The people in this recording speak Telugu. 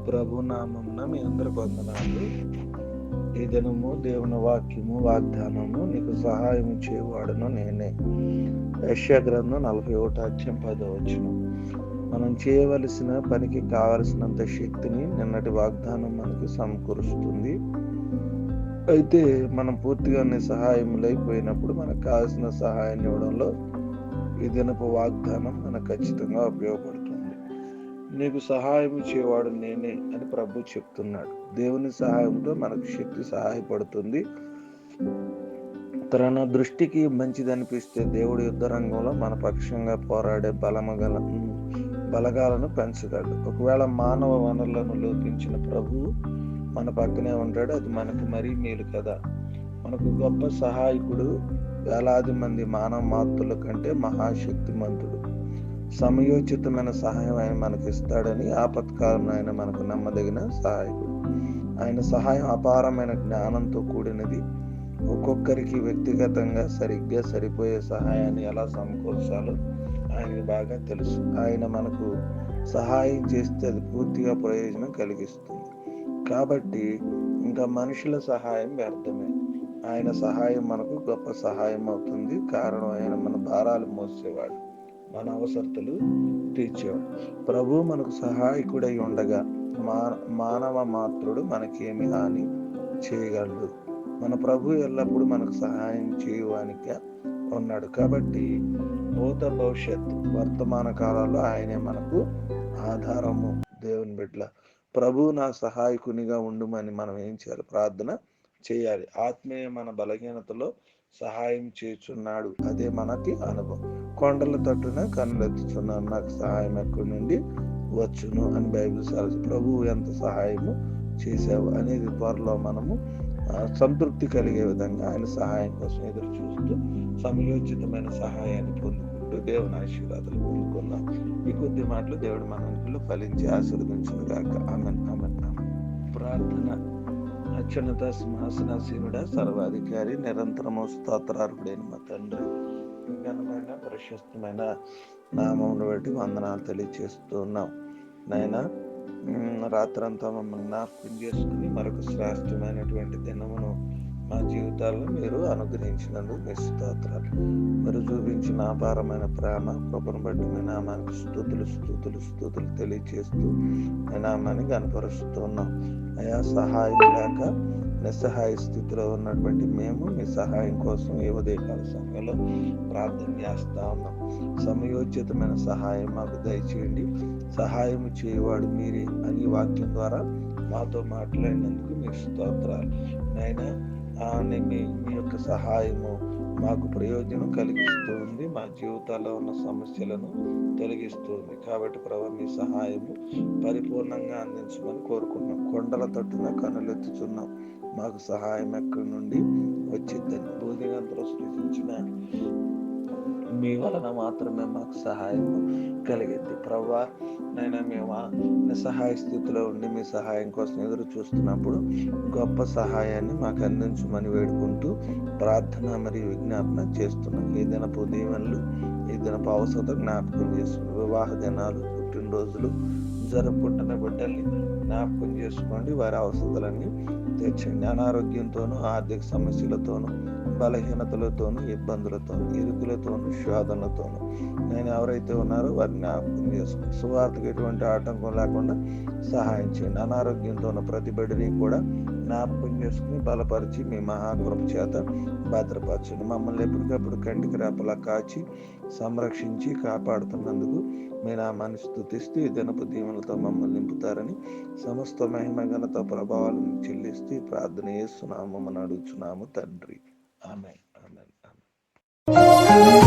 ప్రభు నామమున మీ అందరికి వందనాలు. ఈ దినము దేవుని వాక్యము వాగ్దానము నీకు సహాయం చేయవాడును నేనే. యెషయా గ్రంథం 41:10. మనం చేయవలసిన పనికి కావలసినంత శక్తిని నిన్నటి వాగ్దానం మనకి సమకూరుస్తుంది. అయితే మనం పూర్తిగా నిస్సహాయములైపోయినప్పుడు మనకు కావాల్సిన సహాయాన్ని ఇవ్వడంలో ఈ దినపు వాగ్దానం మనకు ఖచ్చితంగా ఉపయోగపడుతుంది. నీకు సహాయం చేయవాడు నేనే అని ప్రభు చెప్తున్నాడు. దేవుని సహాయంతో మనకు శక్తి సహాయపడుతుంది. తన దృష్టికి మంచిది అనిపిస్తే దేవుడి యుద్ధ రంగంలో మన పక్షంగా పోరాడే బలగాలను పెంచగలడు. ఒకవేళ మానవ వనరులను లోపించిన ప్రభువు మన పక్కనే ఉంటాడు. అది మనకు మరీ మేలు కదా. మనకు గొప్ప సహాయకుడు వేలాది మంది మానవ మాతృల కంటే మహాశక్తిమంతుడు. సమయోచితమైన సహాయం ఆయన మనకి ఇస్తాడని ఆపత్కాలంలో ఆయన మనకు నమ్మదగిన సహాయకుడు. ఆయన సహాయం అపారమైన జ్ఞానంతో కూడినది. ఒక్కొక్కరికి వ్యక్తిగతంగా సరిగ్గా సరిపోయే సహాయాన్ని ఎలా సమకూర్చాలో ఆయనకి బాగా తెలుసు. ఆయన మనకు సహాయం చేస్తే అది పూర్తిగా ప్రయోజనం కలిగిస్తుంది. కాబట్టి ఇంకా మనుషుల సహాయం వ్యర్థమే. ఆయన సహాయం మనకు గొప్ప సహాయం అవుతుంది. కారణం ఆయన మన భారాలు మోసేవాడు, మన అవసరతలు తీర్చేవాడు. ప్రభు మనకు సహాయకుడై ఉండగా మానవ మాత్రుడు మనకేమి హాని చేయగలడు. మన ప్రభు ఎల్లప్పుడూ మనకు సహాయం చేయడానికి ఉన్నాడు. కాబట్టి భూత భవిష్యత్ వర్తమాన కాలాల్లో ఆయనే మనకు ఆధారము. దేవుని బిడ్డల ప్రభు నా సహాయకునిగా ఉండుమని మనం ఏం చేయాలి? ప్రార్థన చేయాలి. ఆత్మీయ మన బలహీనతలో సహాయం చేస్తున్నాడు. అదే మనకి అనుభవం. కొండల తట్టున కన్నులెత్తుతున్నాను, నాకు సహాయం ఎక్కడి నుండి వచ్చును అని బైబిల్ సాక్షి. ప్రభువు ఎంత సహాయము చేసావు అనేది త్వరలో మనము సంతృప్తి కలిగే విధంగా ఆయన సహాయం కోసం ఎదురు చూస్తూ సమయోచితమైన సహాయాన్ని పొందుకుంటూ దేవుని ఆశీర్వాదాలు పొందుకుందాం. ఈ కొద్ది మాటలు దేవుడు మన వెనుకలో ఫలించి ఆశీర్వదించును గాక. ఆమేన్, ఆమేన్, ఆమేన్. ప్రార్థన. అత్యున్నత సింహాసనాసీనుడా, సర్వాధికారి, నిరంతరము స్తోత్రార్హుడైన మా తండ్రి, ఘనమైన ప్రశస్తమైన నామమును బట్టి వందనాలు తెలియజేస్తూ ఉన్నాం. నాయనా, రాత్రంతా మమ్మల్ని జ్ఞాపకం చేసుకుని మరొక శ్రేష్టమైనటువంటి దినమును మా జీవితాల్లో మీరు అనుగ్రహించినందుకు మీ స్తోత్రాలు. మీరు చూపించిన అపారమైన ప్రేమ కృపను బట్టి మీ నామానికి స్తుతులు తెలియజేస్తూ మీ నామాన్ని కనపరుస్తూ ఉన్నాం. అయా, సహాయం లేక నిస్సహాయ స్థితిలో ఉన్నటువంటి మేము మీ సహాయం కోసం ఏ ఉదయకాల సమయంలో ప్రార్థన చేస్తా ఉన్నాం. సమయోచితమైన సహాయం మాకు దయచేయండి. సహాయం చేయవాడు మీరే అని వాక్యం ద్వారా మాతో మాట్లాడినందుకు మీ స్తోత్రాలు. నాయనా, మీ యొక్క సహాయము మాకు ప్రయోజనం కలిగిస్తూ ఉంది. మా జీవితాల్లో ఉన్న సమస్యలను తొలగిస్తుంది. కాబట్టి ప్రభు, మీ సహాయము పరిపూర్ణంగా అందించమని కోరుకున్నాం. కొండల తట్టున కన్నులెత్తుచున్నాం, మాకు సహాయం ఎక్కడి నుండి వచ్చిద్దని. భూదిగంతలో సృష్టించిన మీ వలన మాత్రమే మాకు సహాయం కలిగింది. ప్రభువా, నైనా మేము నిస్సహాయ స్థితిలో ఉండి మీ సహాయం కోసం ఎదురు చూస్తున్నప్పుడు గొప్ప సహాయాన్ని మాకు అందించమని వేడుకుంటూ ప్రార్థన మరియు విజ్ఞాపన చేస్తున్నాం. ఈ దినపు దీవెనలు, ఈ దినపు అవసరం జ్ఞాపకం చేస్తున్నాం. వివాహ దినాలు, పుట్టినరోజులు జరుపుకుంటున్న బిడ్డల్ని జ్ఞాపకం చేసుకోండి. వారి అవసరాలన్నీ తీర్చండి. అనారోగ్యంతోనూ, ఆర్థిక సమస్యలతోనూ, బలహీనతలతోనూ, ఇబ్బందులతోనూ, ఇరుకులతోనూ, శోధనలతోనూ నేను ఎవరైతే ఉన్నారో వారిని జ్ఞాపకం చేసుకుని సువార్తకు ఎటువంటి ఆటంకం లేకుండా సహాయం చేయండి. అనారోగ్యంతో ఉన్న ప్రతి బిడ్డని కూడా జ్ఞాపకం చేసుకుని బలపరిచి మీ మహాకృప చేత భద్రపరచండి. మమ్మల్ని ఎప్పటికప్పుడు కంటికి రెప్పలా కాచి సంరక్షించి కాపాడుతున్నందుకు మీ నామాన్ని స్తుతిస్తూ ఈ దినపు దీవెనలతో మమ్మల్ని నింపుతారని సమస్త మహిమ ఘనత ప్రభావాలను చెల్లిస్తూ ప్రార్థన చేస్తున్నాము, మనం అడుగుతున్నాము తండ్రి. ఆమేన్, ఆమేన్, ఆమేన్.